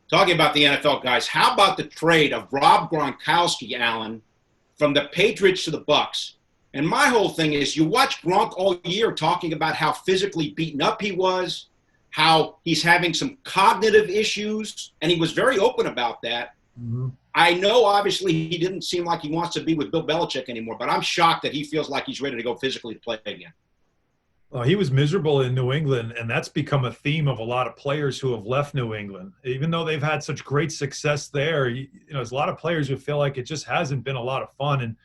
Talking about the NFL guys, how about the trade of Rob Gronkowski, Allen, from the Patriots to the Bucs? And my whole thing is, you watch Gronk all year talking about how physically beaten up he was, how he's having some cognitive issues, and he was very open about that. Mm-hmm. I know, obviously, he didn't seem like he wants to be with Bill Belichick anymore, but I'm shocked that he feels like he's ready to go physically to play again. Well, he was miserable in New England, and that's become a theme of a lot of players who have left New England. Even though they've had such great success there, there's a lot of players who feel like it just hasn't been a lot of fun. And,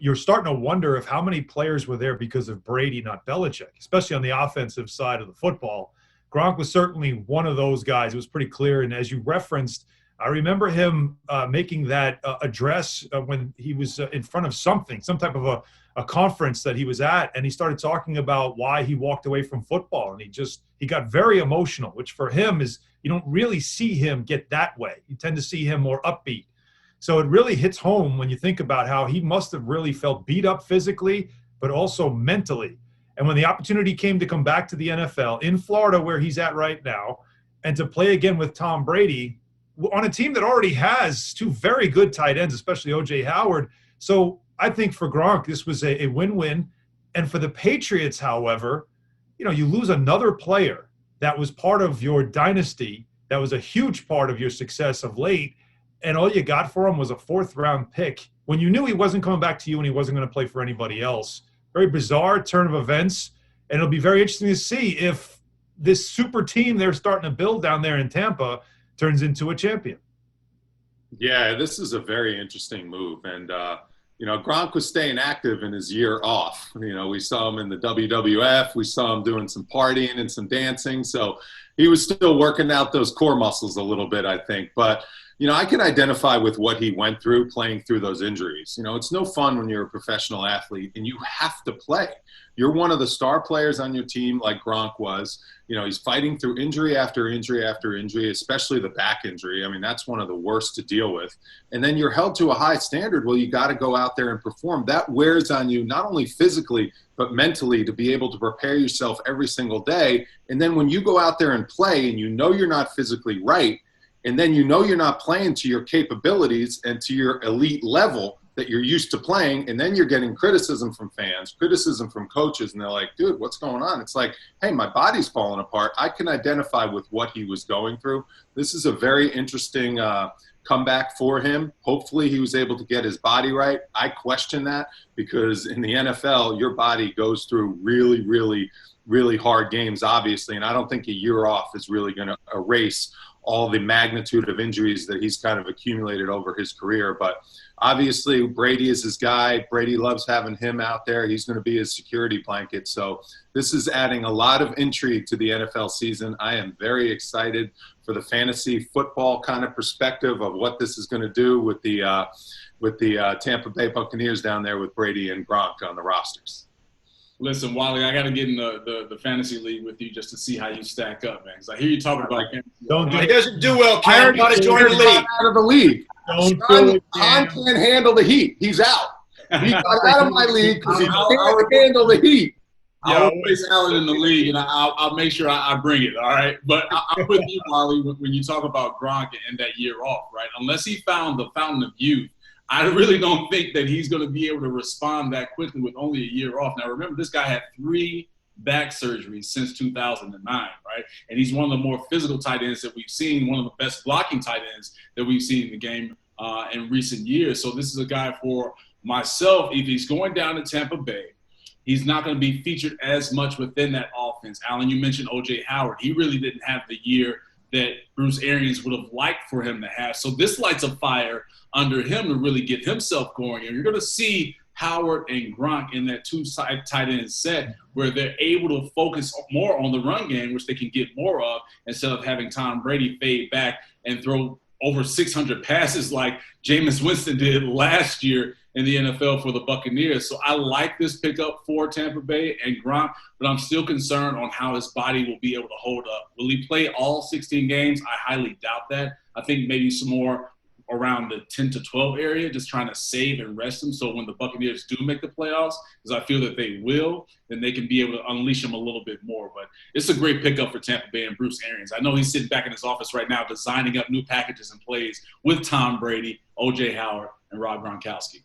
you're starting to wonder if how many players were there because of Brady, not Belichick, especially on the offensive side of the football. Gronk was certainly one of those guys. It was pretty clear. And as you referenced, I remember him making that address when he was in front of some type of a conference that he was at, and he started talking about why he walked away from football. And he got very emotional, which for him is, you don't really see him get that way. You tend to see him more upbeat. So it really hits home when you think about how he must have really felt beat up physically, but also mentally. And when the opportunity came to come back to the NFL in Florida, where he's at right now, and to play again with Tom Brady on a team that already has two very good tight ends, especially O.J. Howard. So I think for Gronk, this was a win-win. And for the Patriots, however, you lose another player that was part of your dynasty, that was a huge part of your success of late, and all you got for him was a fourth-round pick when you knew he wasn't coming back to you and he wasn't going to play for anybody else. Very bizarre turn of events, and it'll be very interesting to see if this super team they're starting to build down there in Tampa turns into a champion. Yeah, this is a very interesting move. And, Gronk was staying active in his year off. We saw him in the WWF. We saw him doing some partying and some dancing. So he was still working out those core muscles a little bit, I think. But, I can identify with what he went through playing through those injuries. It's no fun when you're a professional athlete and you have to play. You're one of the star players on your team like Gronk was. He's fighting through injury after injury after injury, especially the back injury. I mean, that's one of the worst to deal with. And then you're held to a high standard. Well, you got to go out there and perform. That wears on you not only physically, but mentally, to be able to prepare yourself every single day. And then when you go out there and play and you're not physically right, and then you're not playing to your capabilities and to your elite level that you're used to playing, and then you're getting criticism from fans, criticism from coaches, and they're like, dude, what's going on? It's like, hey, my body's falling apart. I can identify with what he was going through. This is a very interesting comeback for him. Hopefully he was able to get his body right. I question that because in the NFL, your body goes through really, really, really hard games, obviously, and I don't think a year off is really going to erase all the magnitude of injuries that he's kind of accumulated over his career. But obviously Brady is his guy. Brady loves having him out there. He's going to be his security blanket. So this is adding a lot of intrigue to the NFL season. I am very excited for the fantasy football kind of perspective of what this is going to do with the Tampa Bay Buccaneers down there with Brady and Gronk on the rosters. Listen, Wally, I got to get in the fantasy league with you just to see how you stack up, man. Because I hear you talking about fantasy. He doesn't do well, Ken. Got to join the league. Out of the league. Sean can't handle the heat. He's out. He got out of my league because he can't handle the heat. Yeah, I'll place Allen in the league, and I'll make sure I bring it, all right? But I'm with you, Wally, when you talk about Gronk and that year off, right? Unless he found the fountain of youth, I really don't think that he's going to be able to respond that quickly with only a year off. Now, remember, this guy had 3 back surgeries since 2009, right? And he's one of the more physical tight ends that we've seen, one of the best blocking tight ends that we've seen in the game in recent years. So this is a guy for myself, if he's going down to Tampa Bay, he's not going to be featured as much within that offense. Allen, you mentioned O.J. Howard. He really didn't have the year that Bruce Arians would have liked for him to have. So this lights a fire under him to really get himself going. And you're going to see Howard and Gronk in that two-side tight end set where they're able to focus more on the run game, which they can get more of, instead of having Tom Brady fade back and throw over 600 passes like Jameis Winston did last year in the NFL for the Buccaneers. So I like this pickup for Tampa Bay and Gronk, but I'm still concerned on how his body will be able to hold up. Will he play all 16 games? I highly doubt that. I think maybe some more around the 10 to 12 area, just trying to save and rest them. So when the Buccaneers do make the playoffs, because I feel that they will, then they can be able to unleash them a little bit more. But it's a great pickup for Tampa Bay and Bruce Arians. I know he's sitting back in his office right now designing up new packages and plays with Tom Brady, O.J. Howard, and Rob Gronkowski.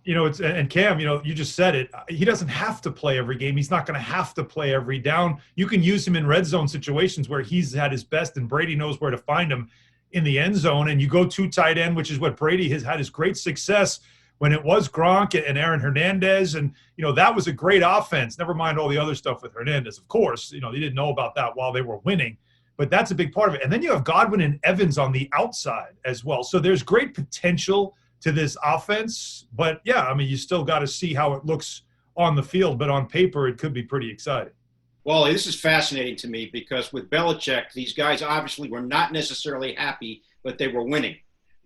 And Cam, you just said it. He doesn't have to play every game. He's not going to have to play every down. You can use him in red zone situations where he's had his best and Brady knows where to find him in the end zone. And you go 2 tight end, which is what Brady has had his great success when it was Gronk and Aaron Hernandez. And, that was a great offense. Never mind all the other stuff with Hernandez, of course. They didn't know about that while they were winning. But that's a big part of it. And then you have Godwin and Evans on the outside as well. So there's great potential to this offense. But, yeah, you still got to see how it looks on the field. But on paper, it could be pretty exciting. Well, this is fascinating to me because with Belichick, these guys obviously were not necessarily happy, but they were winning.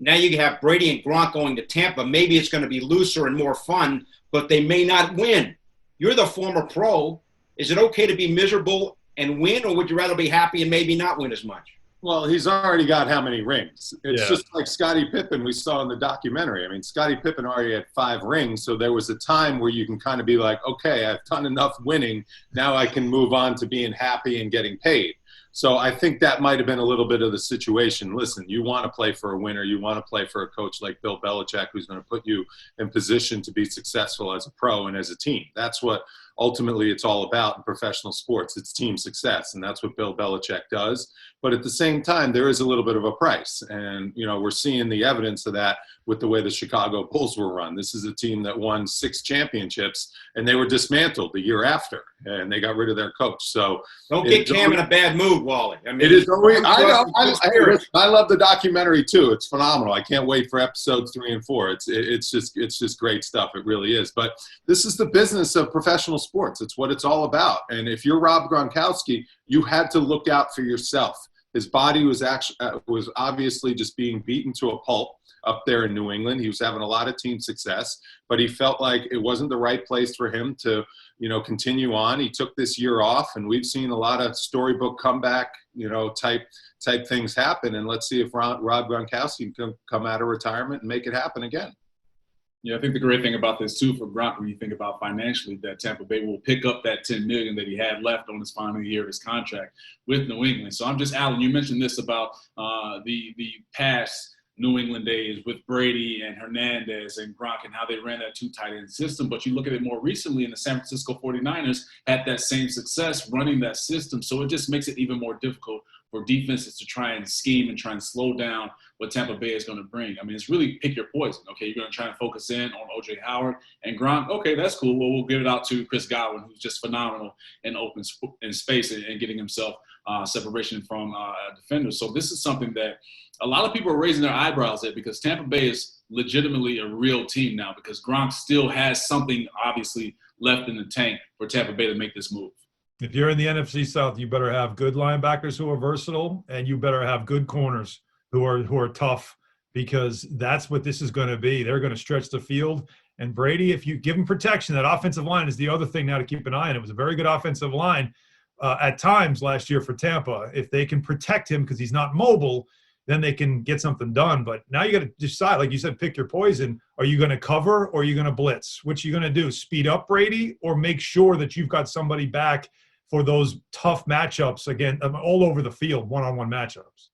Now you have Brady and Gronk going to Tampa. Maybe it's going to be looser and more fun, but they may not win. You're the former pro. Is it okay to be miserable and win, or would you rather be happy and maybe not win as much? Well, he's already got how many rings? It's just like Scottie Pippen we saw in the documentary. Scottie Pippen already had 5 rings, so there was a time where you can kind of be like, okay, I've done enough winning. Now I can move on to being happy and getting paid. So I think that might have been a little bit of the situation. Listen, you want to play for a winner. You want to play for a coach like Bill Belichick who's going to put you in position to be successful as a pro and as a team. That's what ultimately it's all about in professional sports. It's team success, and that's what Bill Belichick does. But at the same time, there is a little bit of a price. And, we're seeing the evidence of that with the way the Chicago Bulls were run. This is a team that won 6 championships, and they were dismantled the year after, and they got rid of their coach. So don't get Cam in a bad mood, Wally. It is always, I love the documentary too. It's phenomenal. I can't wait for episodes 3 and 4. It's just great stuff. It really is. But this is the business of professional sports. It's what it's all about. And if you're Rob Gronkowski, you had to look out for yourself. His body was obviously just being beaten to a pulp up there in New England. He was having a lot of team success, but he felt like it wasn't the right place for him to, continue on. He took this year off, and we've seen a lot of storybook comeback, type things happen. And let's see if Rob Gronkowski can come out of retirement and make it happen again. Yeah, I think the great thing about this too for Gronk, when you think about financially, that Tampa Bay will pick up that $10 million that he had left on his final year of his contract with New England. So Alan, you mentioned this about the past New England days with Brady and Hernandez and Gronk and how they ran that 2 tight end system. But you look at it more recently, and the San Francisco 49ers had that same success running that system. So it just makes it even more difficult for defenses to try and scheme and try and slow down what Tampa Bay is going to bring. It's really pick your poison. Okay, you're going to try and focus in on O.J. Howard and Gronk. Okay, that's cool. Well, we'll give it out to Chris Godwin, who's just phenomenal in open in space and getting himself separation from defenders. So this is something that a lot of people are raising their eyebrows at, because Tampa Bay is legitimately a real team now, because Gronk still has something obviously left in the tank for Tampa Bay to make this move. If you're in the NFC South, you better have good linebackers who are versatile, and you better have good corners who are tough, because that's what this is going to be. They're going to stretch the field. And Brady, if you give him protection, that offensive line is the other thing now to keep an eye on. It was a very good offensive line at times last year for Tampa. If they can protect him because he's not mobile, then they can get something done. But now you got to decide, like you said, pick your poison. Are you going to cover, or are you going to blitz? Which are you going to do? Speed up Brady, or make sure that you've got somebody back for those tough matchups again, all over the field, one-on-one matchups?